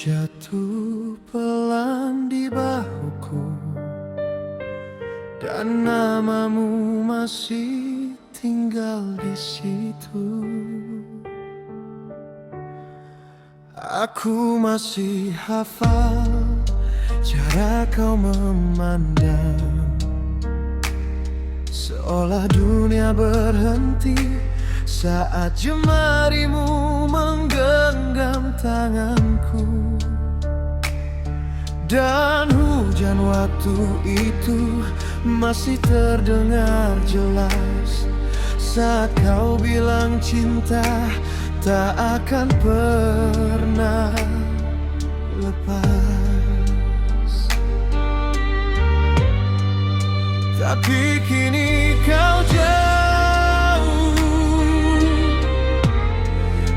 jatuh pelan di bahuku, dan namamu masih tinggal di situ. Aku masih hafal cara kau memandang, seolah dunia berhenti saat jemarimu menggenggam tanganku. Dan hujan waktu itu masih terdengar jelas saat kau bilang cinta tak akan pernah lepas. Tapi kini kau jauh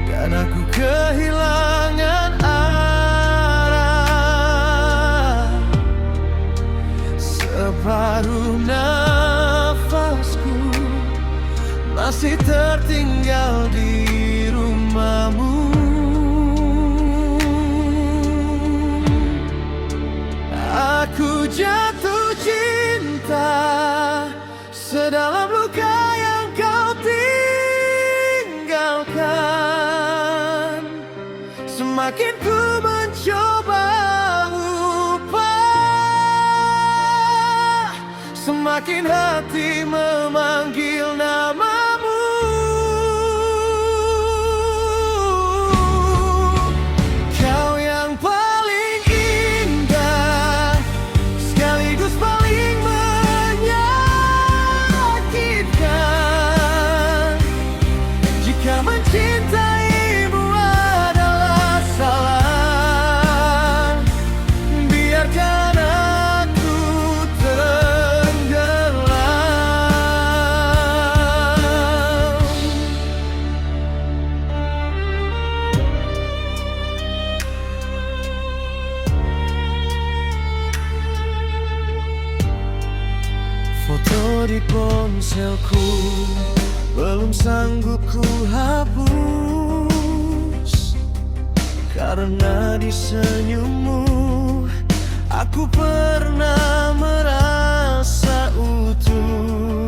dan aku kehilangan arah. Separuh nafasku masih tertinggal di rumahmu. Aku jatuh cinta sedalam luka yang kau tinggalkan. Semakin ku mencoba lupa, semakin hati memanggil namamu. Kau yang paling indah, sekaligus paling menyakitkan. Jika mencintaimu adalah salah, biarkan aku tenggelam. Foto di ponselku belum sanggup ku hapus, karena di senyummu aku pernah merasa utuh.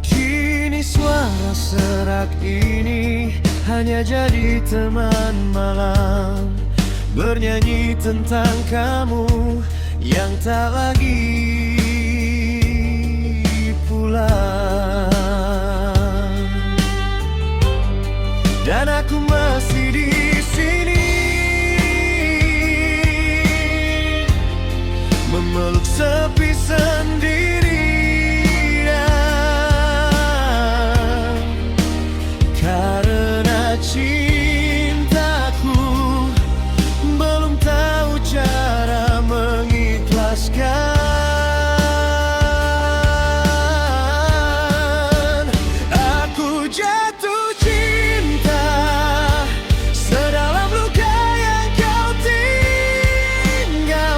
Kini suara serak ini hanya jadi teman malam, bernyanyi tentang kamu yang tak lagi pulang. Dan aku masih di sini memeluk sepi sendirian, karena cintaku belum tahu cara mengikhlaskan. Aku jatuh cinta sedalam luka yang kau tinggalkan.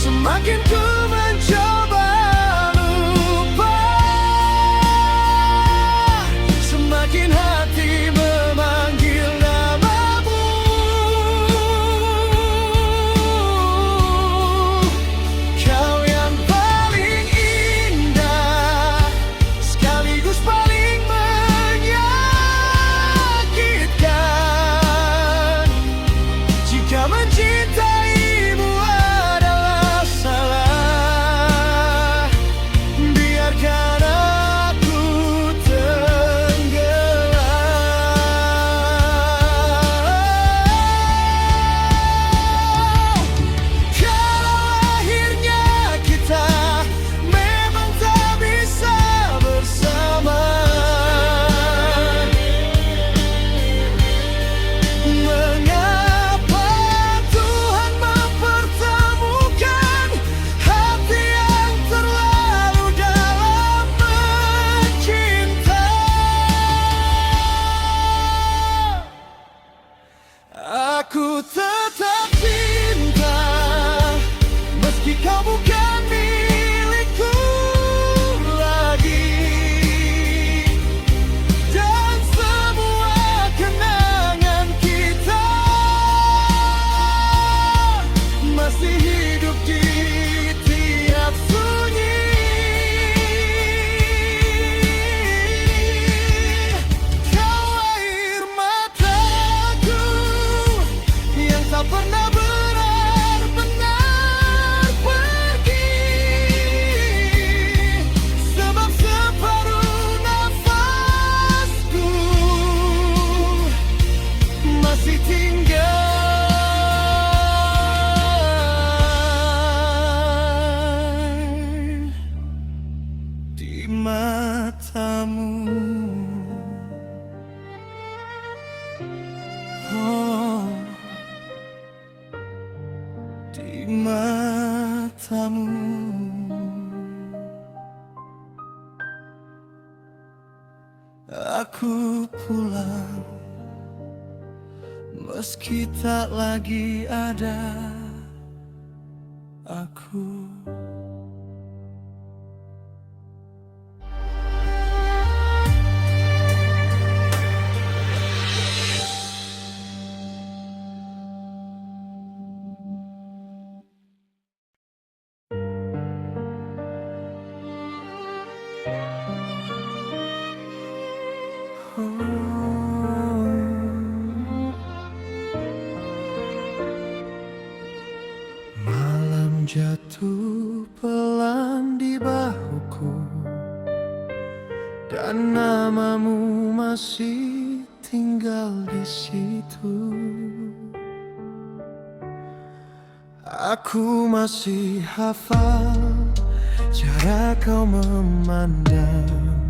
Semakin ku mencoba lupa, semakin hati memanggil namamu. Kau yang paling indah, sekaligus paling menyakitkan. Jika mencintaimu adalah salah, biarkan aku tenggelam. Kalau akhirnya kita memang tak bisa bersama, mengapa Tuhan mempertemukan hati yang terlalu dalam mencinta? Aku tetap cinta meski kau bukan milikku lagi. Dan semua kenangan ditinggal di matamu. Oh, di matamu. Aku pulang meski tak lagi ada aku. Malam jatuh pelan di bahuku, dan namamu masih tinggal di situ. Aku masih hafal cara kau memandang,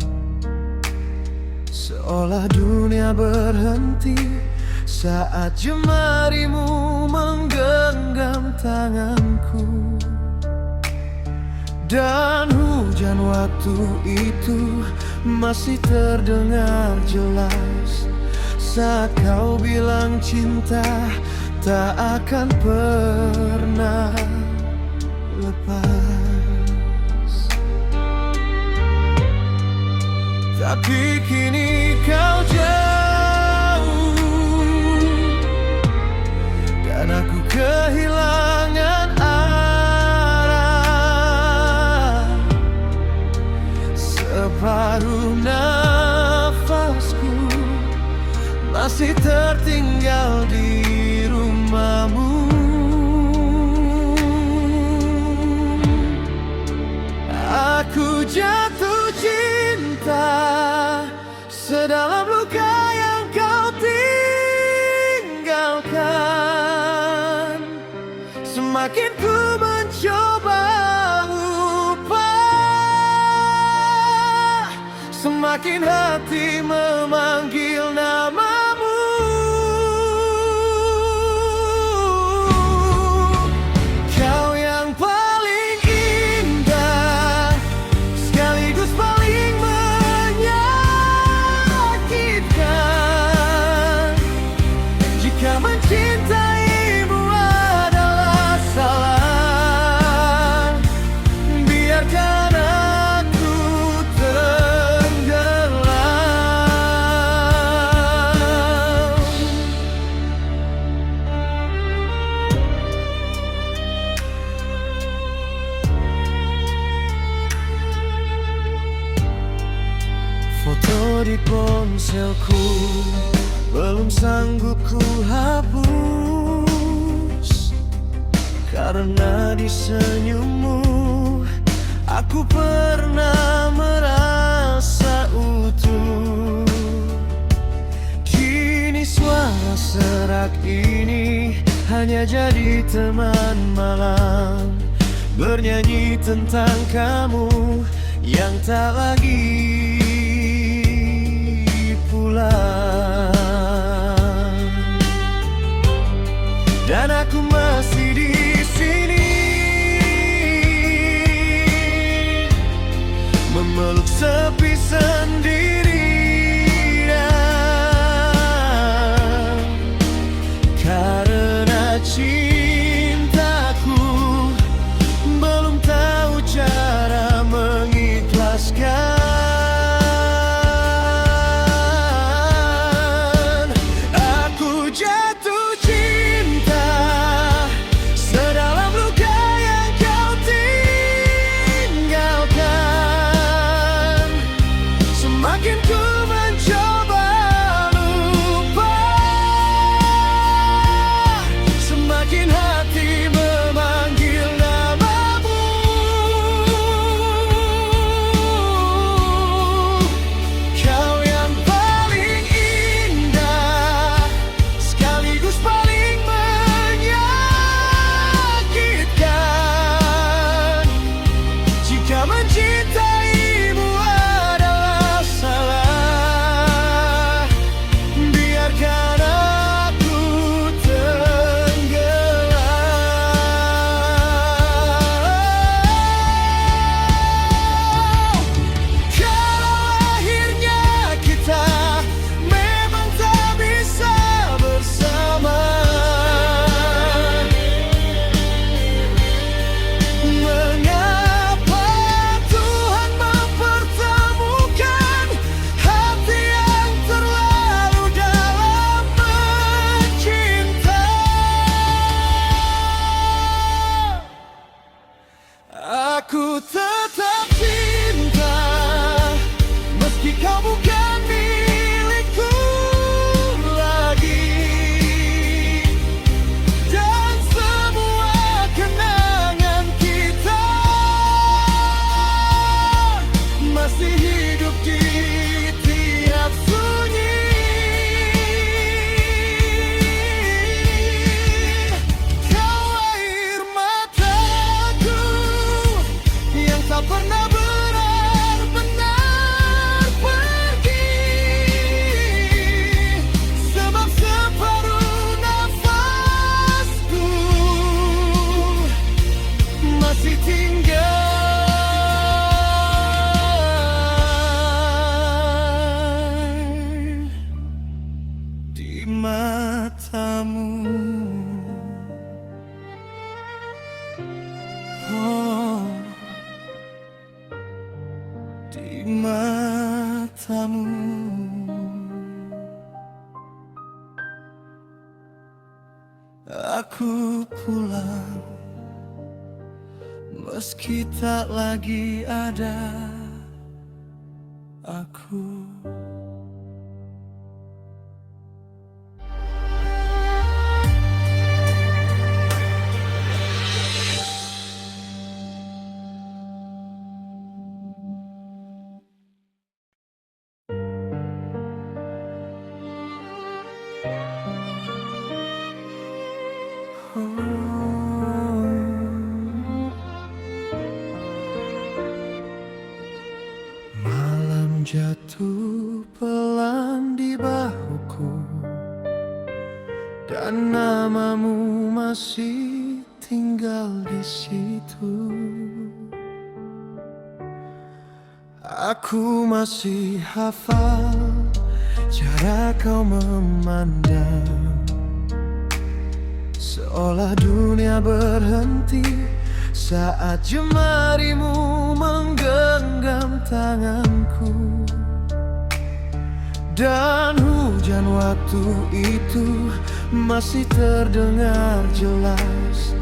seolah dunia berhenti saat jemarimu menggenggam tanganku. Dan hujan waktu itu masih terdengar jelas saat kau bilang cinta tak akan pernah lepas. Tapi kini kau jauh dan aku kehilangan arah. Separuh nafasku masih tertinggal di rumahmu. Aku jatuh cinta sedalam luka yang kau tinggalkan. Semakin ku mencoba lupa, semakin hati memanggil namamu. Kau yang paling indah, sekaligus paling menyakitkan. Jika mencintaimu adalah salah, biarkan aku tenggelam. Foto di ponselku belum sanggup ku hapus, karena di senyummu aku pernah merasa utuh. Kini suara serak ini hanya jadi teman malam, bernyanyi tentang kamu yang tak lagi pulang. Dan aku masih di sini memeluk sepi sendirian, karena cintaku belum tahu cara mengikhlaskan. matamu. Oh, di matamu. Aku pulang meski tak lagi ada aku. Malam jatuh pelan di bahuku, dan namamu masih tinggal di situ. Aku masih hafal cara kau memandang, seolah dunia berhenti saat jemarimu menggenggam tanganku. Dan hujan waktu itu masih terdengar jelas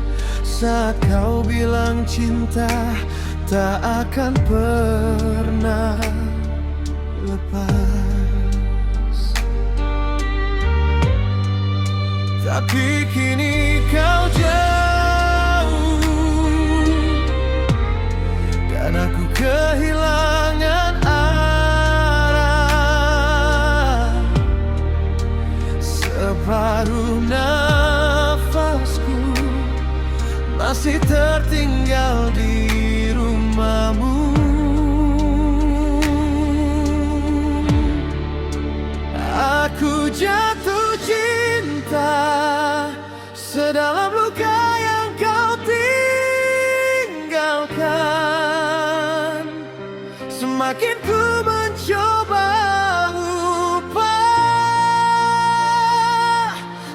saat kau bilang cinta tak akan pernah lepas. Tapi kini kau jauh dan aku kehilangan arah. Separuh nafasku masih tertinggal di rumahmu. Aku jatuh cinta sedalam luka yang kau tinggalkan. Semakin ku mencoba lupa,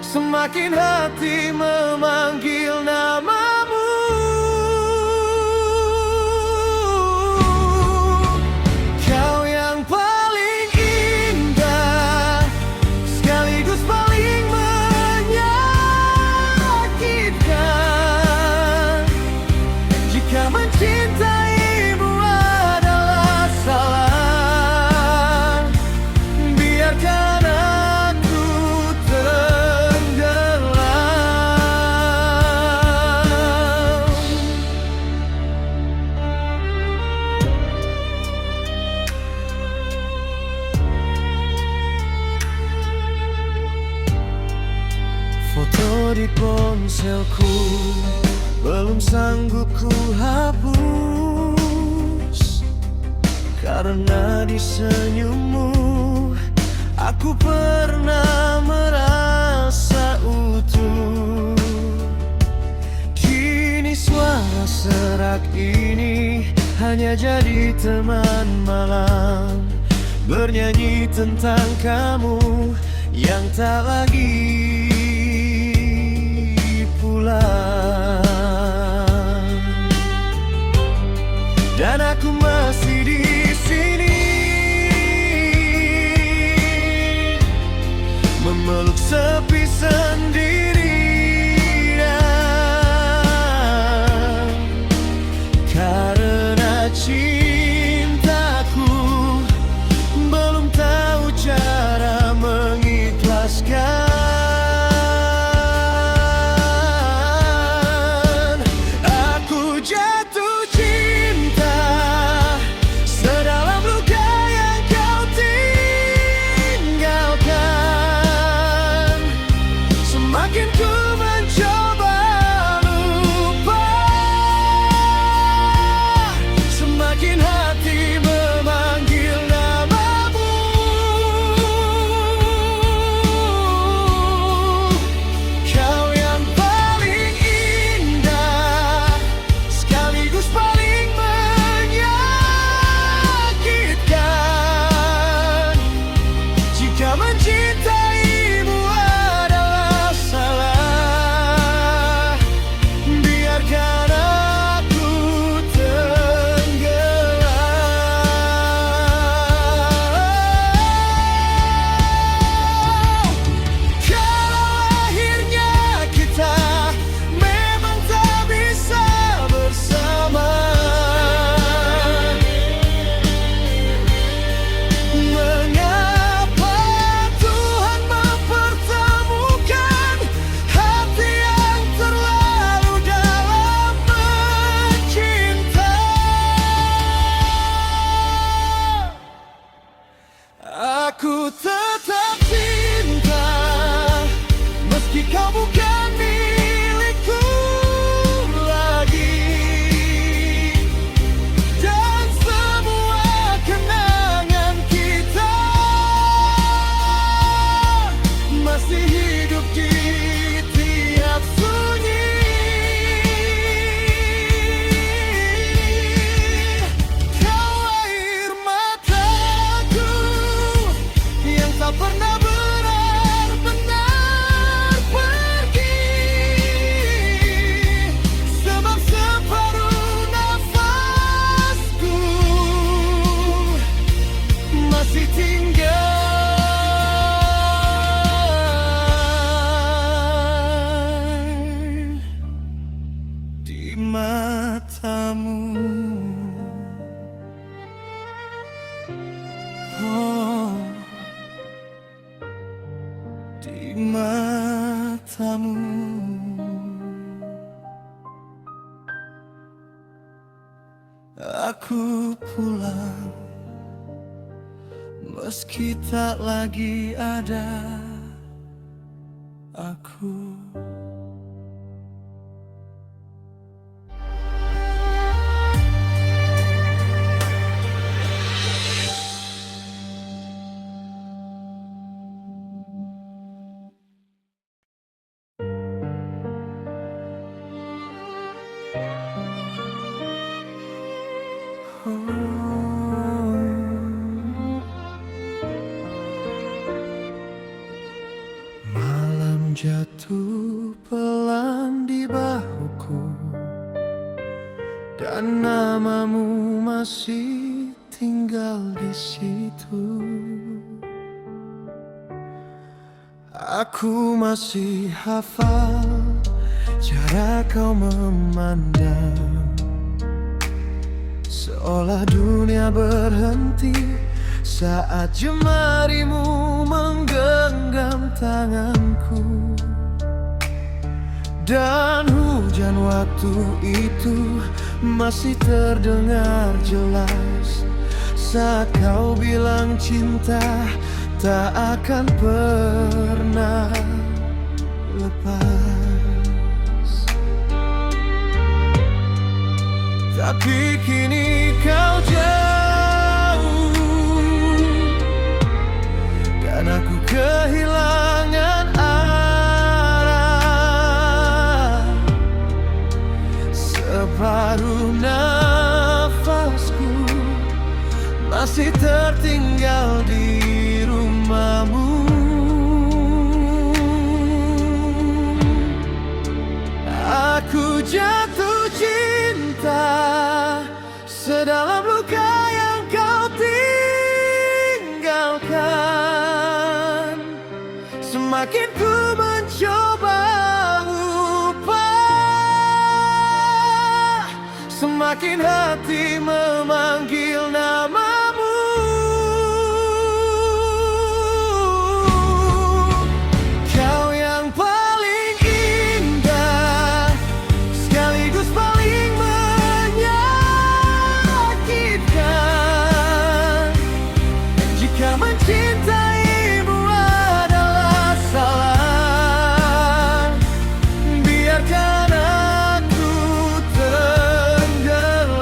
semakin hati memanggil namamu. Kau yang paling indah, sekaligus paling menyakitkan. Jika mencintaimu adalah salah, biarkan aku tenggelam. Foto di ponselku belum sanggup ku hapus, karena di senyummu aku pernah merasa utuh. Kini suara serak ini hanya jadi teman malam, bernyanyi tentang kamu yang tak lagi pulang. Dan aku masih di sini memeluk sepi sendirian, karena cintaku belum tahu cara mengikhlaskan. Aku jatuh cinta sedalam luka yang kau tinggalkan. Semakin ku mencoba lupa, semakin hati memanggil namamu. Kau yang paling indah, sekaligus paling menyakitkan. Jika mencintaimu adalah katamu. Aku pulang meski tak lagi ada aku. Malam jatuh pelan di bahuku, dan namamu masih tinggal di situ. Aku masih hafal cara kau memandang, seolah dunia berhenti saat jemarimu menggenggam tanganku. Dan hujan waktu itu masih terdengar jelas saat kau bilang cinta tak akan pernah lepas. Tapi kini kau jauh dan aku kehilangan arah. Separuh nafasku masih tertinggal di rumahmu. Aku jatuh cinta sedalam luka yang kau tinggalkan. Semakin ku mencoba lupa, semakin hati memanggil namamu. Kau yang paling indah, sekaligus paling menyakitkan. Jika mencintaimu adalah salah, biarkan aku tenggelam.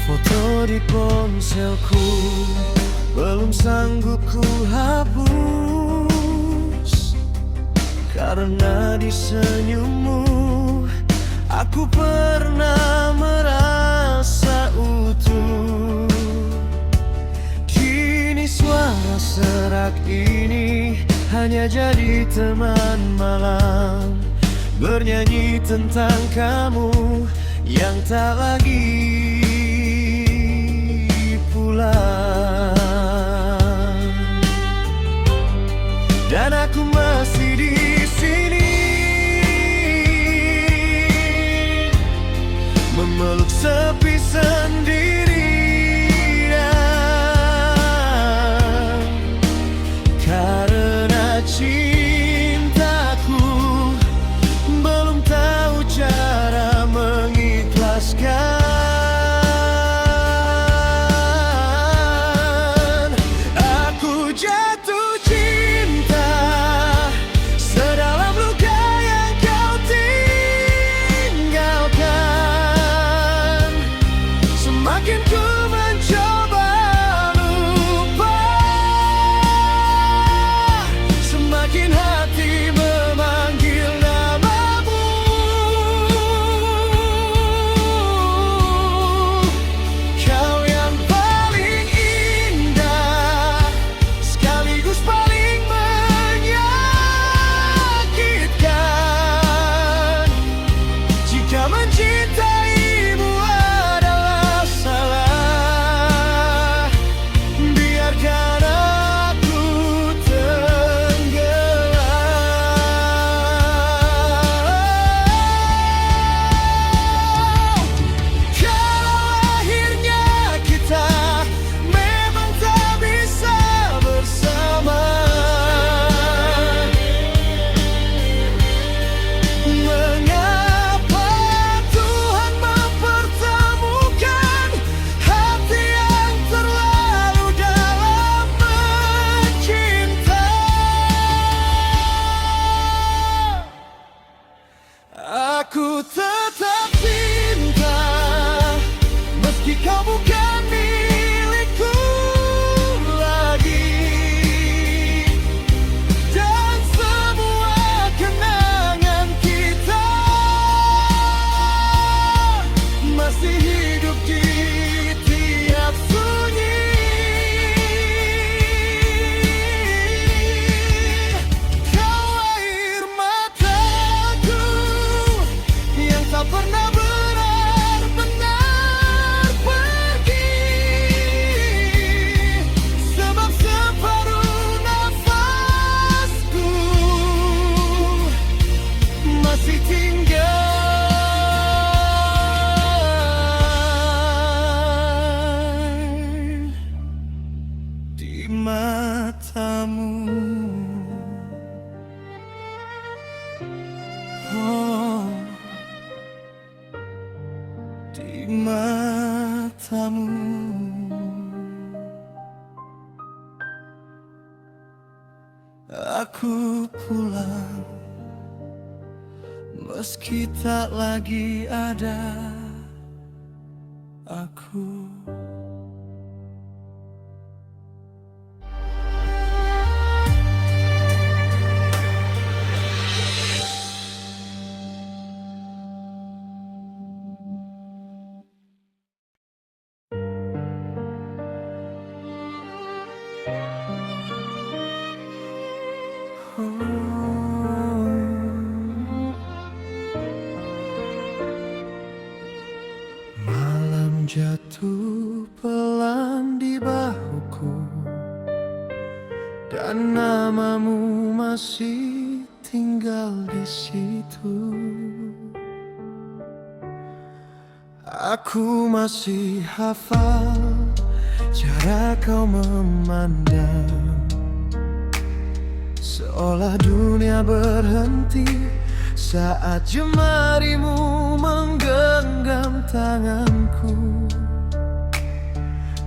Foto di ponselku belum sanggup ku hapus, karena di senyummu aku pernah merasa utuh. Kini suara serak ini hanya jadi teman malam, bernyanyi tentang kamu yang tak lagi pulang. Dan aku masih di sini memeluk sepi sendirian, karena cintaku belum tahu cara mengikhlaskan. Aku jatuh cinta sedalam luka yang kau tinggalkan. Aku tetap cinta, meski kau bukan milikku lagi. Dan semua kenangan kita masih hidup di tiap sunyi. Kau air mataku yang tak pernah benar-benar pergi, sebab separuh nafasku masih tinggal di matamu. Oh, di matamu. Aku pulang, meski tak lagi ada aku. Malam jatuh pelan di bahuku, dan namamu masih tinggal di situ. Aku masih hafal cara kau memandang, seolah dunia berhenti saat jemarimu menggenggam tanganku.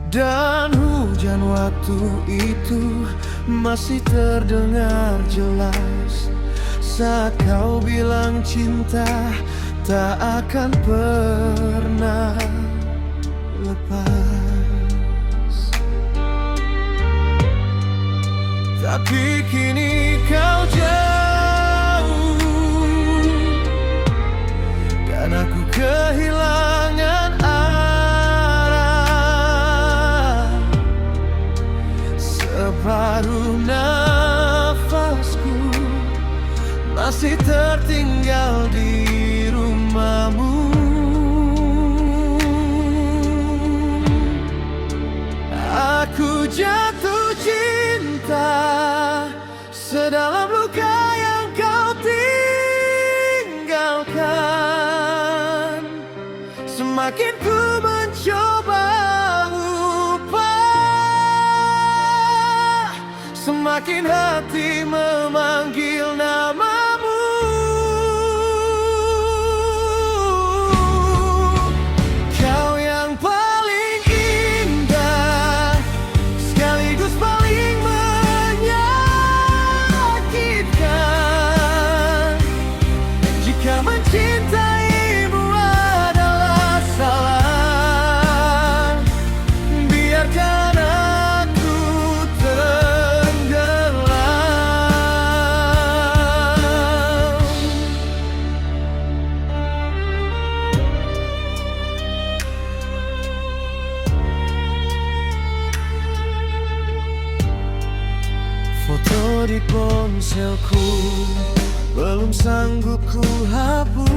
Dan hujan waktu itu masih terdengar jelas saat kau bilang cinta tak akan pernah lepas. Tapi kini kau jauh, dan aku kehilangan arah. Separuh nafasku masih tertinggal di rumahmu. Aku jatuh cinta sedalam luka yang kau tinggalkan. Semakin ku mencoba lupa, semakin hati memanggil namamu. Kau yang paling indah, sekaligus paling menyakitkan. Jika mencintaimu adalah salah, biarkan aku tenggelam. Foto di ponselku belum sanggup ku hapus,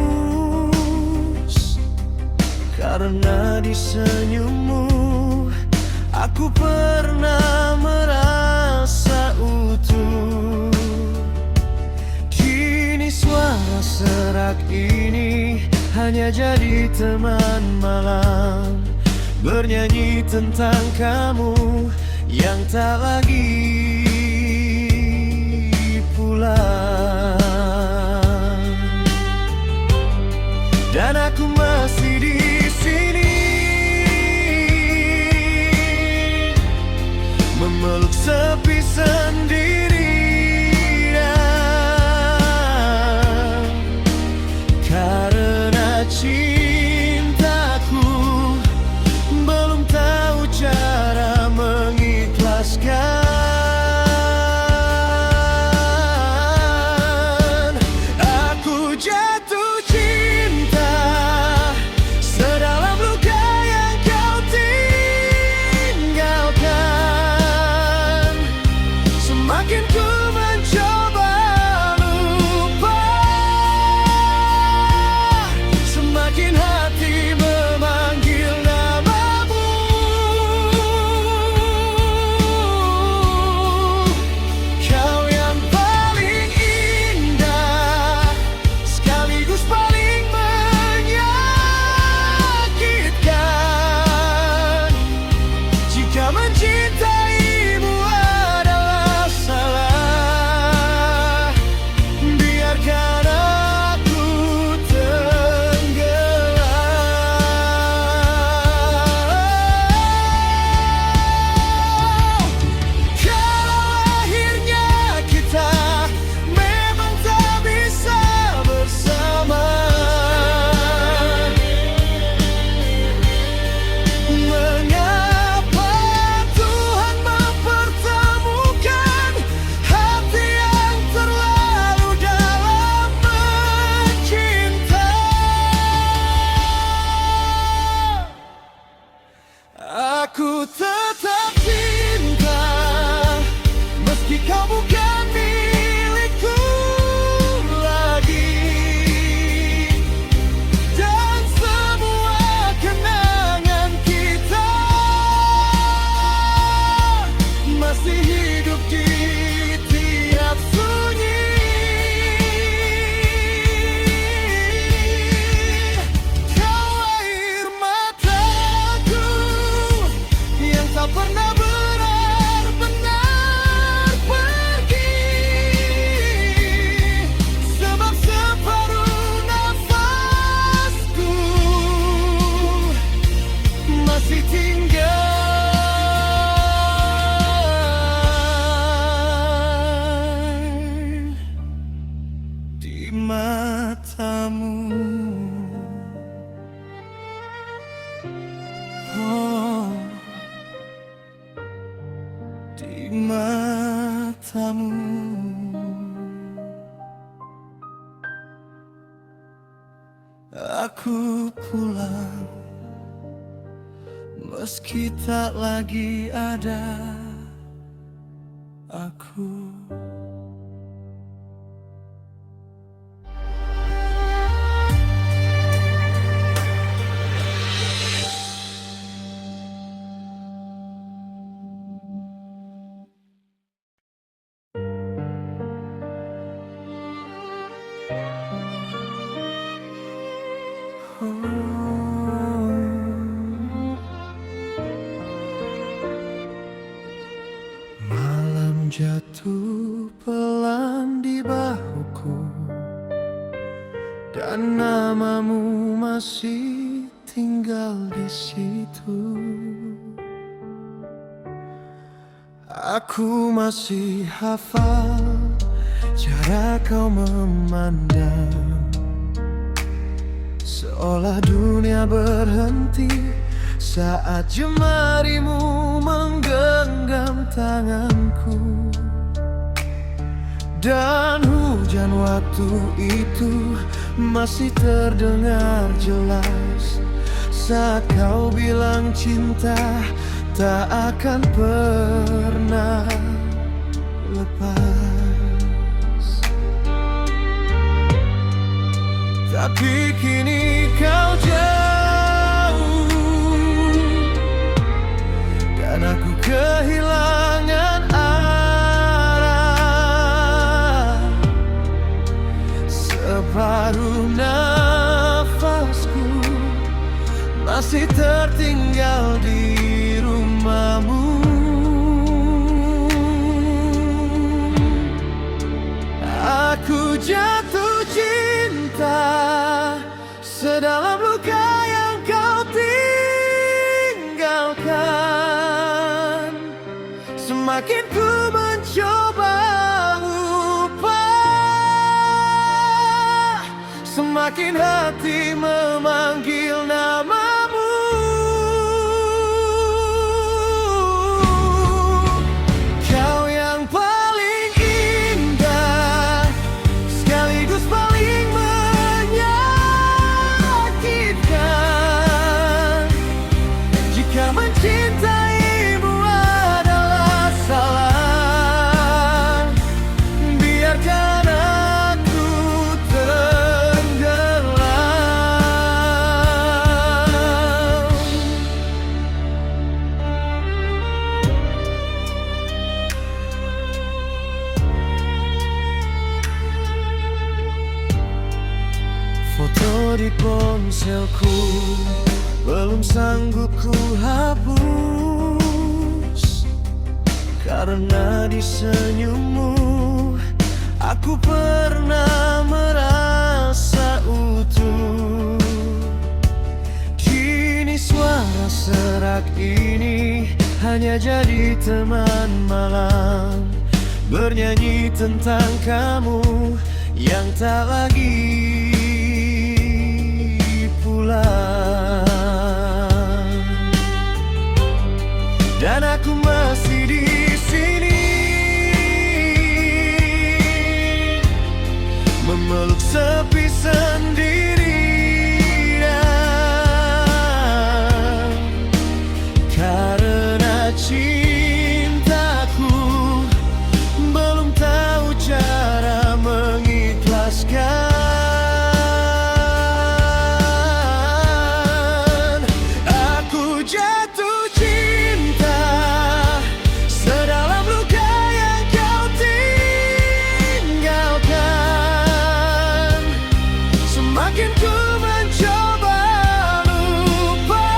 karena di senyummu aku pernah merasa utuh. Kini suara serak ini hanya jadi teman malam, bernyanyi tentang kamu yang tak lagi pulang. Dan aku masih di sini, memeluk sepi sendirian. matamu. Oh, di matamu. Aku pulang meski tak lagi ada aku. Malam jatuh pelan di bahuku, dan namamu masih tinggal di situ. Aku masih hafal cara kau memandang, seolah dunia berhenti saat jemarimu menggenggam tanganku. Dan hujan waktu itu masih terdengar jelas saat kau bilang cinta tak akan pernah lepas. Tapi kini kau jauh dan aku kehilangan arah. Separuh nafasku masih tertinggal di rumahmu. Aku jatuh cinta sedalam luka yang kau tinggalkan. Semakin ku mencoba lupa, semakin hati memanggil namamu. Kau yang paling indah, sekaligus paling menyakitkan. Jika mencintaimu adalah salah, biarkan aku tenggelam. Foto di ponselku belum sanggup ku hapus, karena di senyummu aku pernah merasa utuh. Kini suara serak ini hanya jadi teman malam, bernyanyi tentang kamu yang tak lagi pulang. Dan aku masih di sini memeluk sepi sendirian, karena cintaku belum tahu cara mengikhlaskan. Aku jatuh cinta sedalam luka yang kau tinggalkan. Semakin ku mencoba lupa,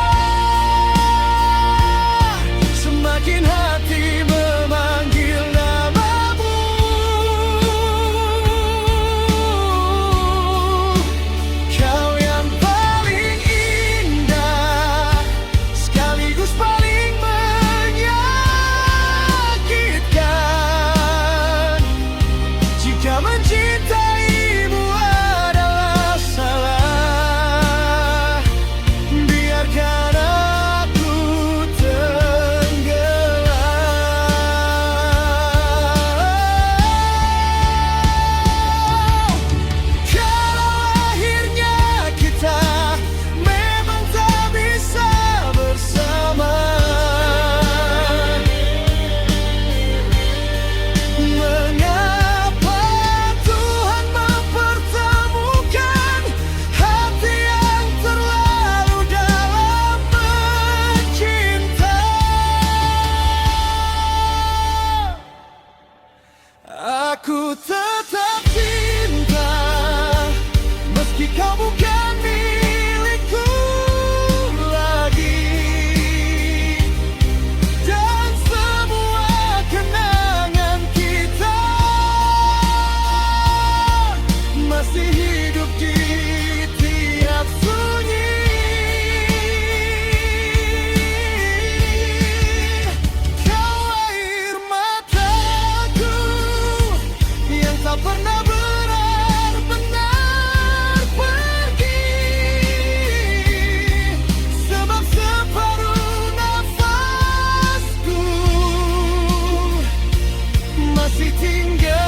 semakin hati memanggil namamu. Kau yang paling indah, sekaligus paling menyakitkan. Jika mencintaimu adalah bukan milikku lagi, dan semua kenangan kita masih hidup di tiap sunyi. Kau air mataku yang tak pernah benar-benar pergi, sebab separuh nafasku masih tinggal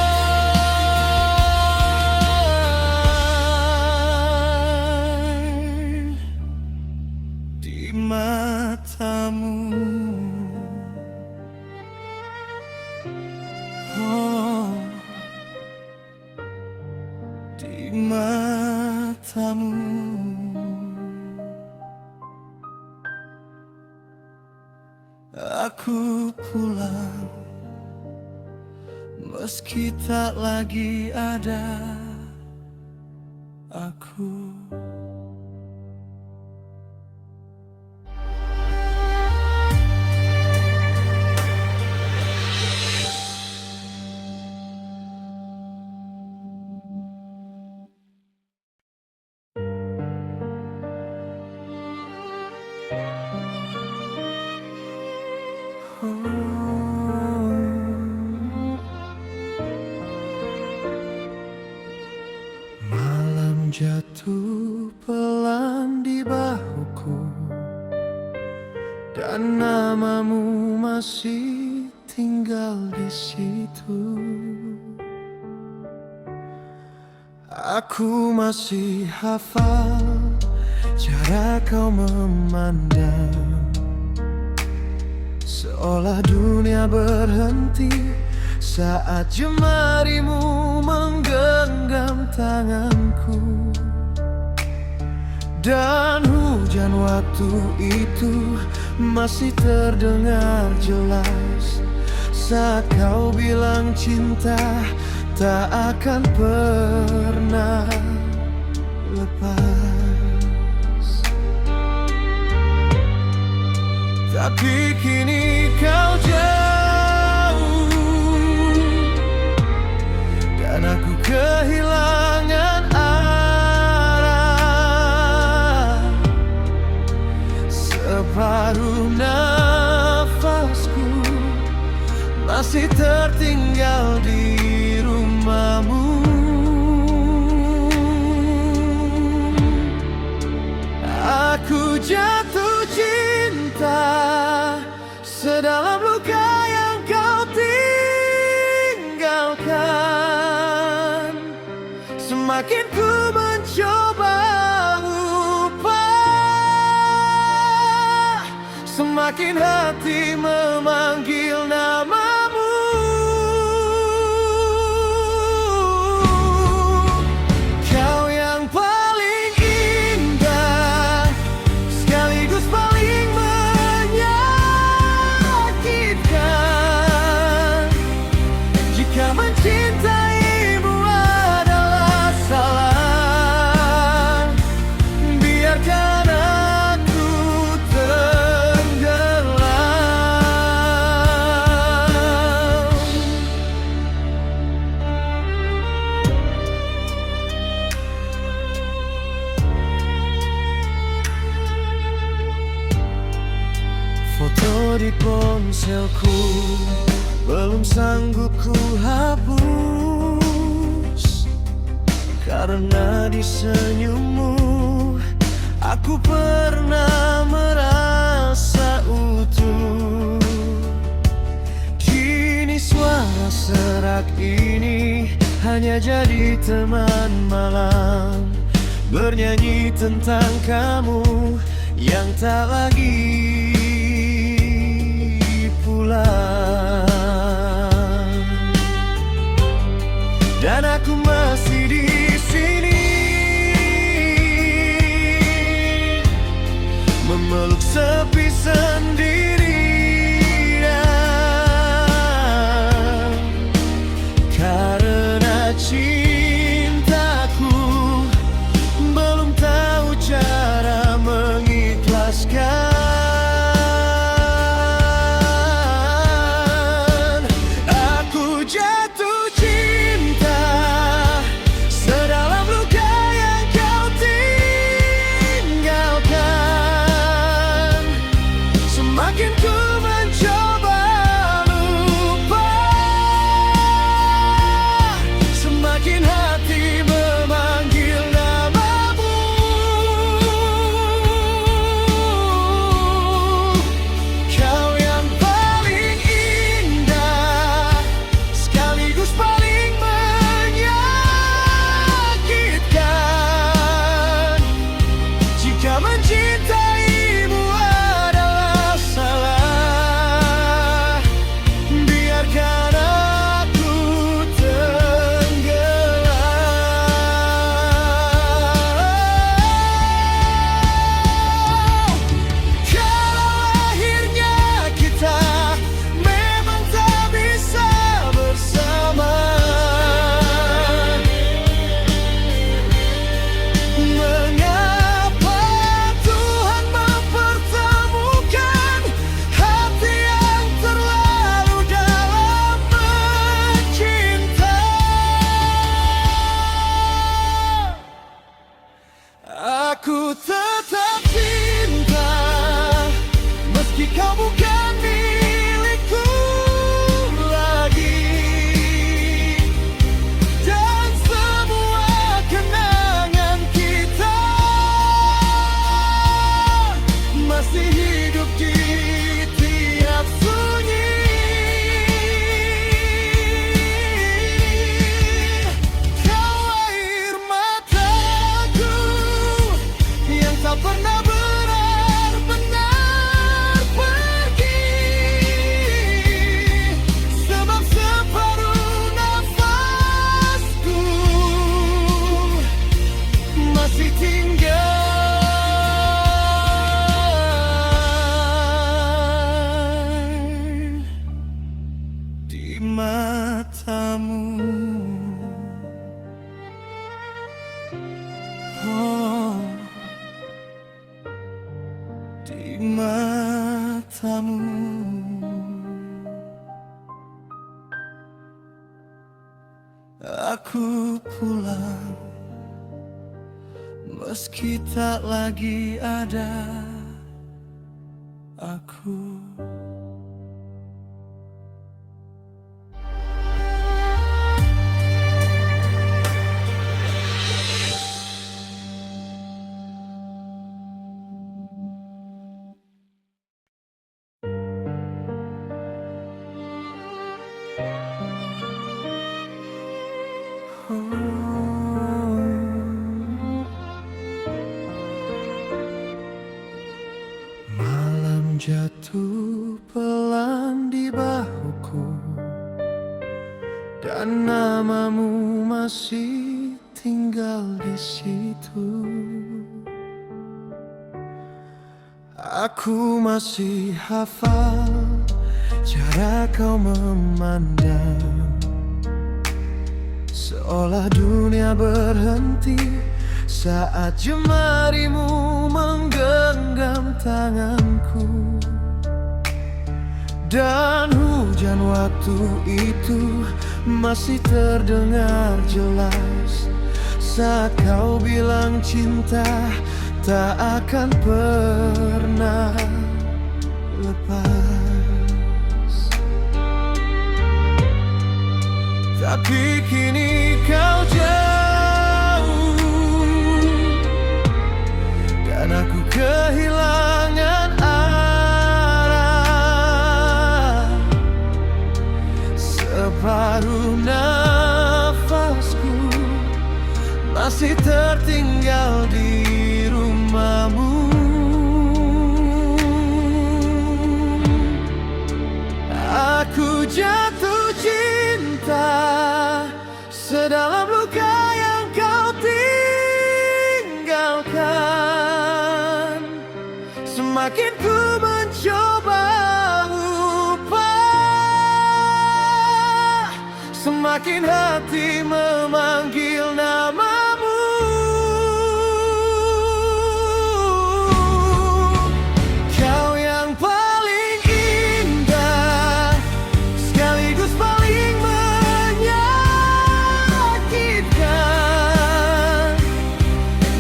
di matamu. Oh, di matamu. Aku pulang meski tak lagi ada aku. Malam jatuh pelan di bahuku, dan namamu masih tinggal di situ. Aku masih hafal cara kau memandang, seolah dunia berhenti saat jemarimu menggenggam tanganku. Dan hujan waktu itu masih terdengar jelas saat kau bilang cinta tak akan pernah lepas. Tapi kini kau jauh, dan aku kehilangan arah. Separuh nafasku masih tertinggal di rumahmu. Aku jatuh cinta sedalam luka yang kau tinggalkan. Semakin ku mencoba lupa, semakin hati memanggil namamu. Kau yang paling indah, sekaligus paling menyakitkan. Jika mencintaimu adalah salah, biarkan aku tenggelam. Foto di ponselku belum sanggup ku hapus, karena di senyummu aku pernah merasa utuh. Kini suara serak ini hanya jadi teman malam, bernyanyi tentang kamu yang tak lagi pulang. Dan aku masih di sini memeluk sepi sendirian, karena cintaku belum Aku tetap cinta, meski kau bukan milikku lagi. Dan semua kenangan kita masih hidup di tiap sunyi. Kau air mataku yang tak pernah benar-benar pergi, sebab separuh nafasku masih tinggal di matamu. Oh, di matamu. Aku pulang, meski tak lagi ada aku. Malam jatuh pelan di bahuku, dan namamu masih tinggal di situ. Aku masih hafal cara kau memandang, seolah dunia berhenti saat jemarimu menggenggam tanganku. Dan hujan waktu itu masih terdengar jelas saat kau bilang cinta tak akan pernah lepas. Tapi kini kau jauh, dan aku kehilangan arah. Separuh nafasku masih tertinggal di rumahmu. Aku jatuh cinta sedalam luka yang kau tinggalkan. Semakin ku mencoba lupa, semakin hati memanggil namamu. Kau yang paling indah, sekaligus paling menyakitkan.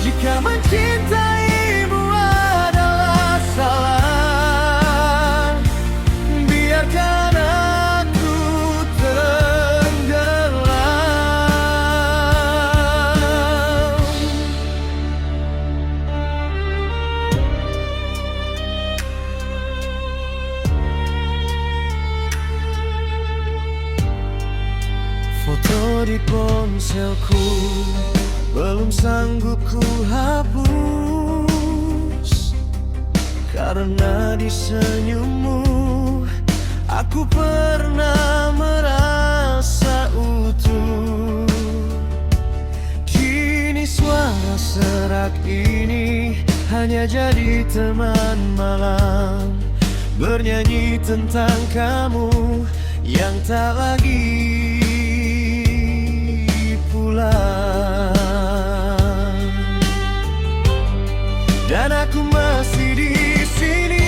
Jika mencintaimu adalah salah, biarkan aku tenggelam. Foto di ponselku belum sanggup ku hapus, karena di senyummu aku pernah merasa utuh. Kini suara serak ini hanya jadi teman malam, bernyanyi tentang kamu yang tak lagi pulang. Dan aku masih di sini,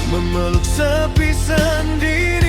memeluk sepi sendirian.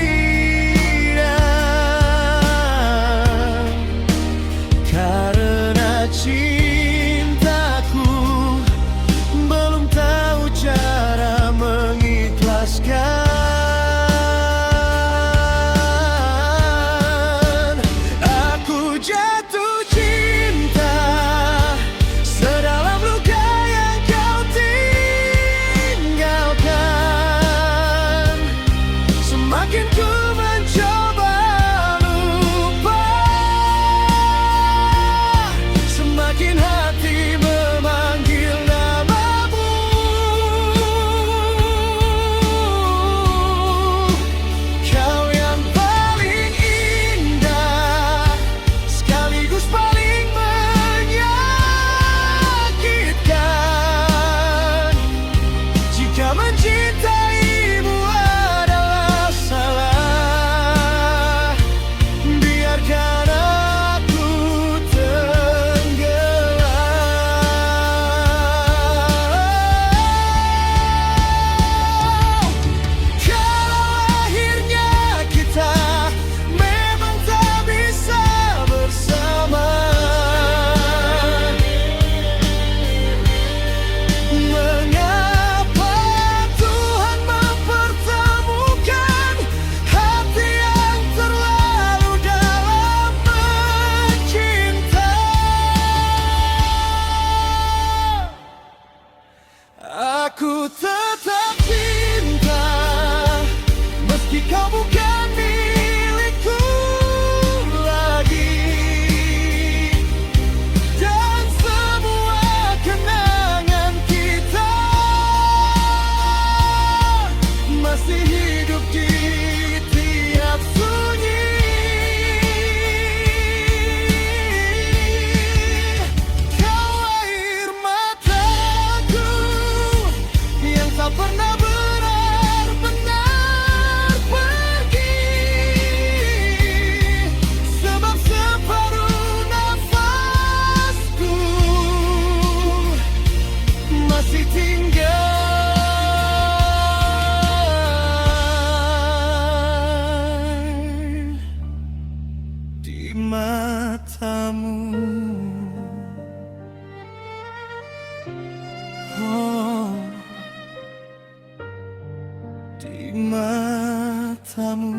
matamu.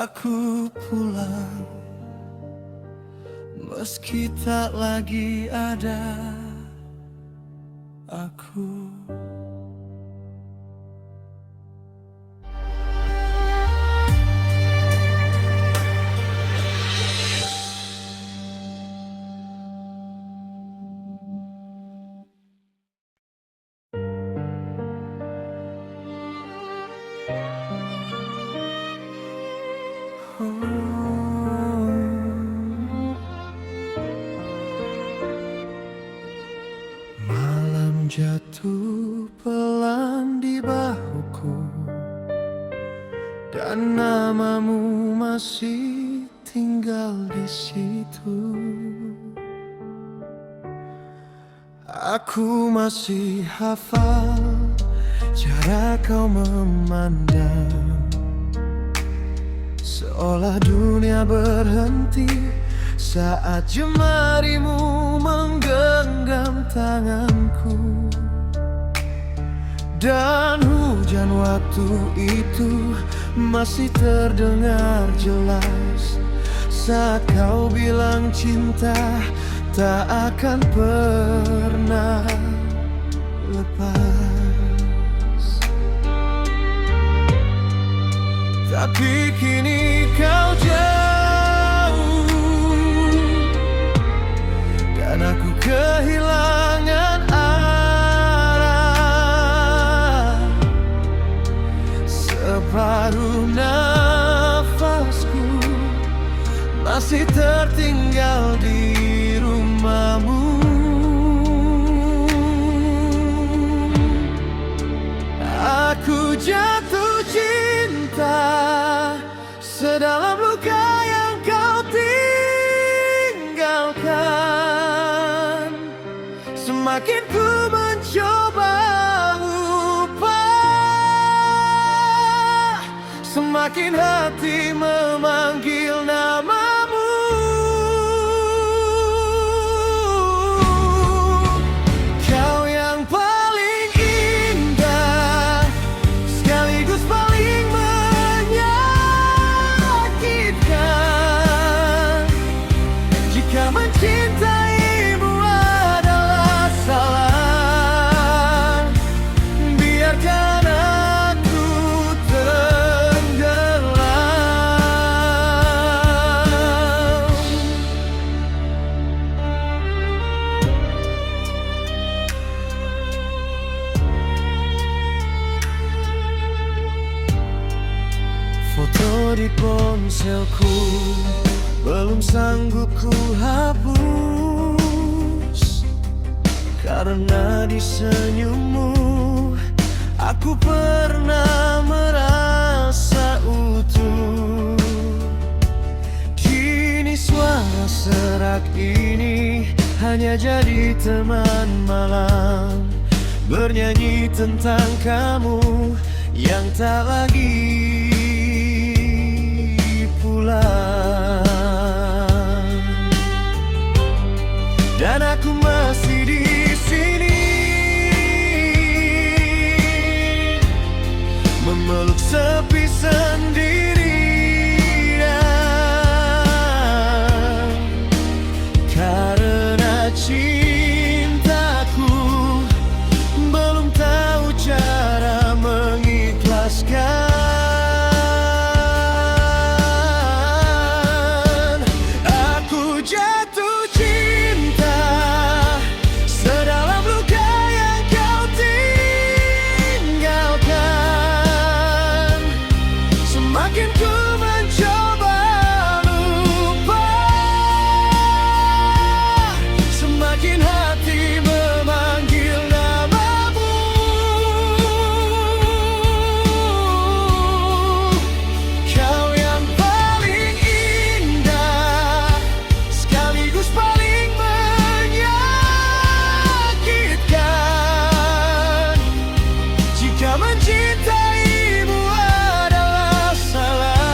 Aku pulang meski tak lagi ada aku. Malam jatuh pelan di bahuku, dan namamu masih tinggal di situ. Aku masih hafal cara kau memandang, seolah dunia berhenti saat jemarimu menggenggam tanganku. Dan hujan waktu itu masih terdengar jelas saat kau bilang cinta tak akan pernah lepas. Tapi kini kau jauh dan aku kehilangan arah. Separuh nafasku masih tertinggal di rumahmu. Aku jatuh cinta sedalam luka yang kau tinggalkan. Semakin ku mencoba lupa, semakin hati memanggil namamu. Kau yang paling indah, sekaligus paling menyakitkan. Jika mencintaimu adalah salah, biarkan aku tenggelam. Foto di ponselku belum sanggup ku hapus, karena di senyummu aku pernah merasa utuh. Kini suara serak ini hanya jadi teman malam, bernyanyi tentang kamu yang tak lagi pulang. Dan aku masih di sini memeluk sepi sendirian, karena cintaku belum tahu cara mengikhlaskan. Aku jatuh cinta sedalam luka yang kau tinggalkan. Semakin ku mencoba lupa, semakin hati memanggil namamu. Kau yang paling indah, sekaligus paling menyakitkan. Jika mencintaimu adalah salah,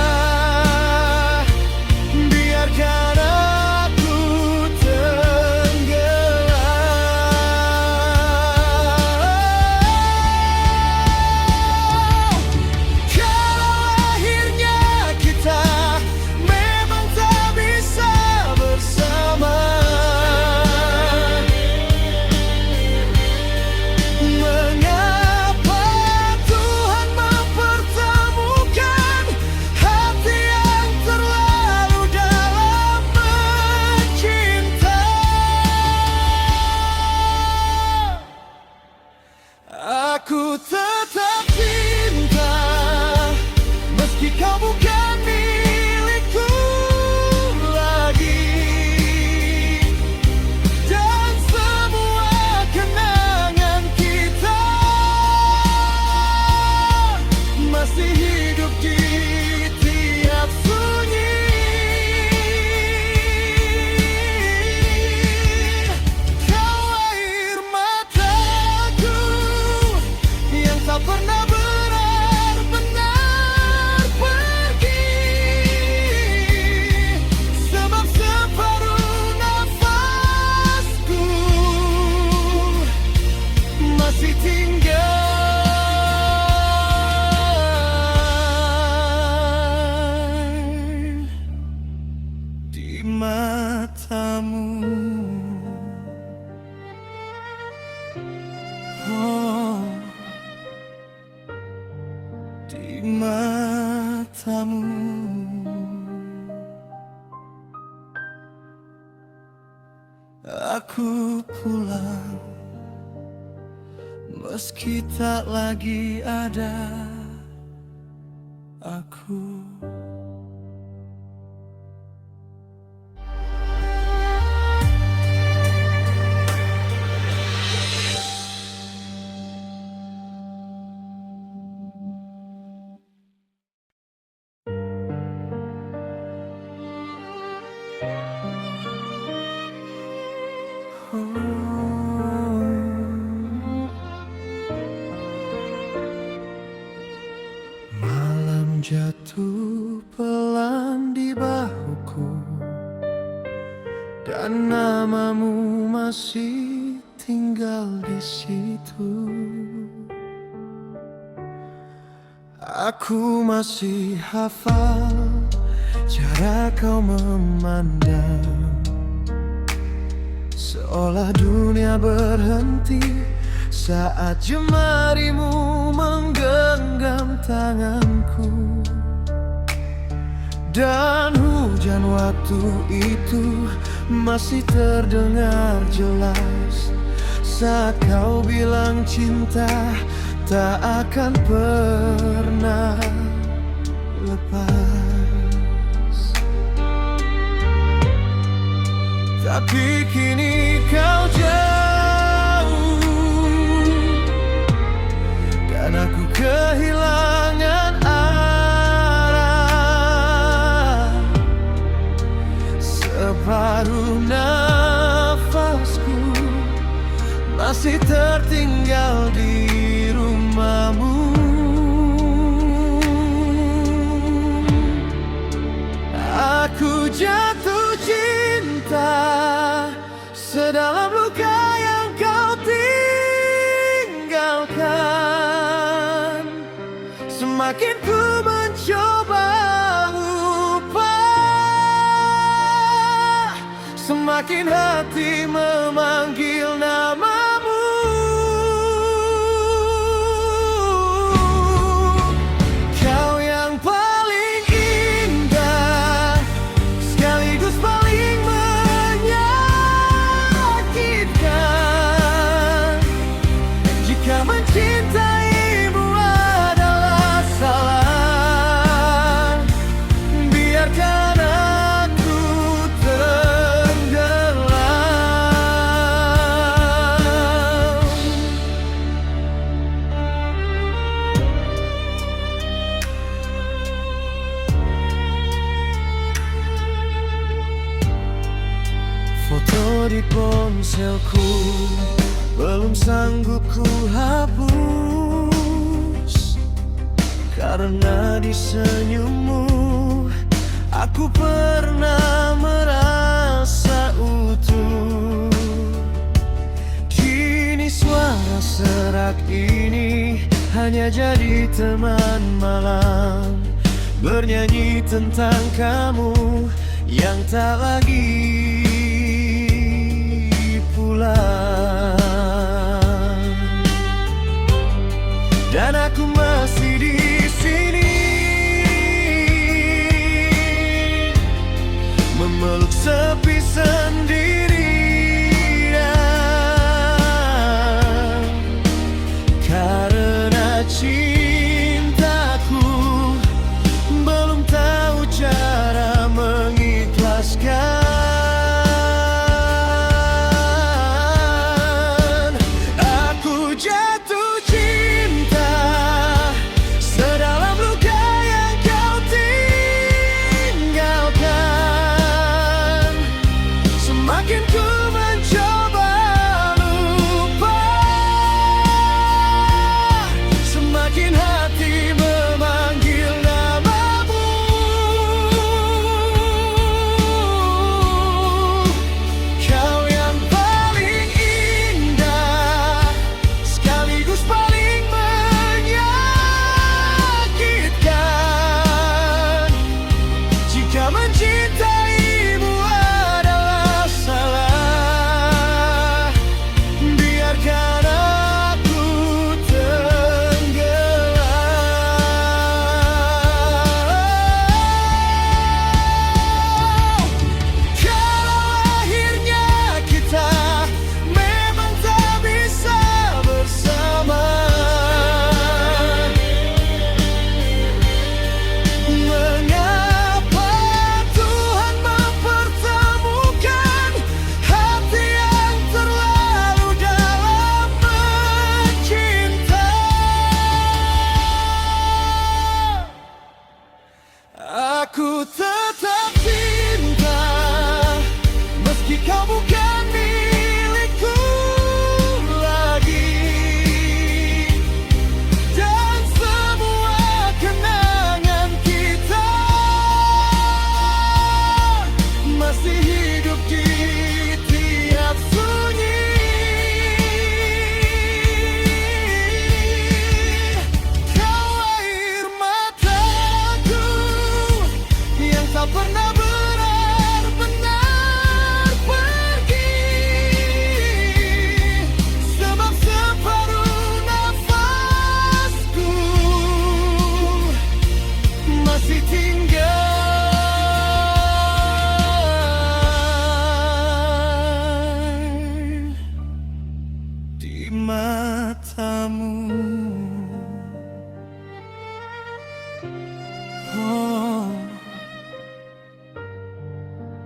Aku pulang meski tak lagi ada aku. Malam jatuh pelan di bahuku, dan namamu masih tinggal di situ. Aku masih hafal cara kau memandang, seolah dunia berhenti saat jemarimu menggenggam tanganku. Dan hujan waktu itu masih terdengar jelas saat kau bilang cinta tak akan pernah lepas. Tapi kini kau jauh dan aku kehilangan arah. Separuh nafasku masih tertinggal di rumahmu. Aku jatuh cinta sedalam luka yang kau tinggalkan. Semakin ku mencoba lupa, semakin hati memanggil namamu. Kau yang paling indah, sekaligus paling menyakitkan. Jika mencintaimu adalah salah, biarkan aku tenggelam. Foto di ponselku belum sanggup ku hapus, karena di senyummu aku pernah merasa utuh. Kini suara serak ini hanya jadi teman malam, bernyanyi tentang kamu yang tak lagi pulang. Dan aku masih di sini memeluk sepi sendirian, karena cintaku belum tahu cara mengikhlaskan.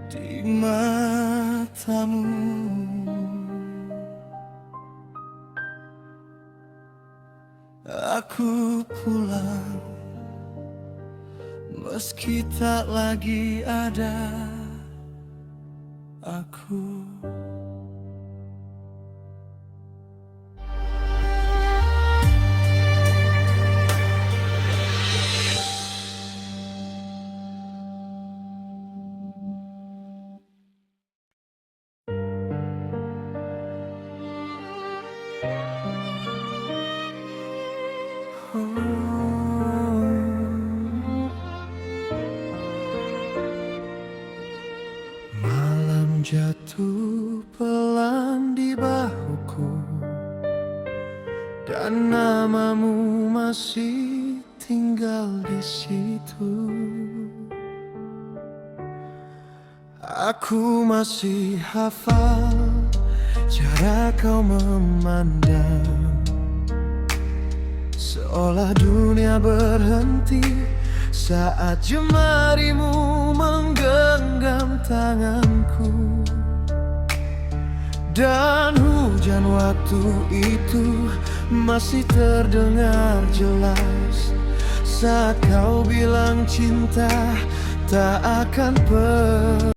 di matamu. Aku pulang meski tak lagi ada aku. Malam jatuh pelan di bahuku, dan namamu masih tinggal di situ. Aku masih hafal cara kau memandang, seolah dunia berhenti saat jemarimu menggenggam tanganku. Dan hujan waktu itu masih terdengar jelas saat kau bilang cinta tak akan pernah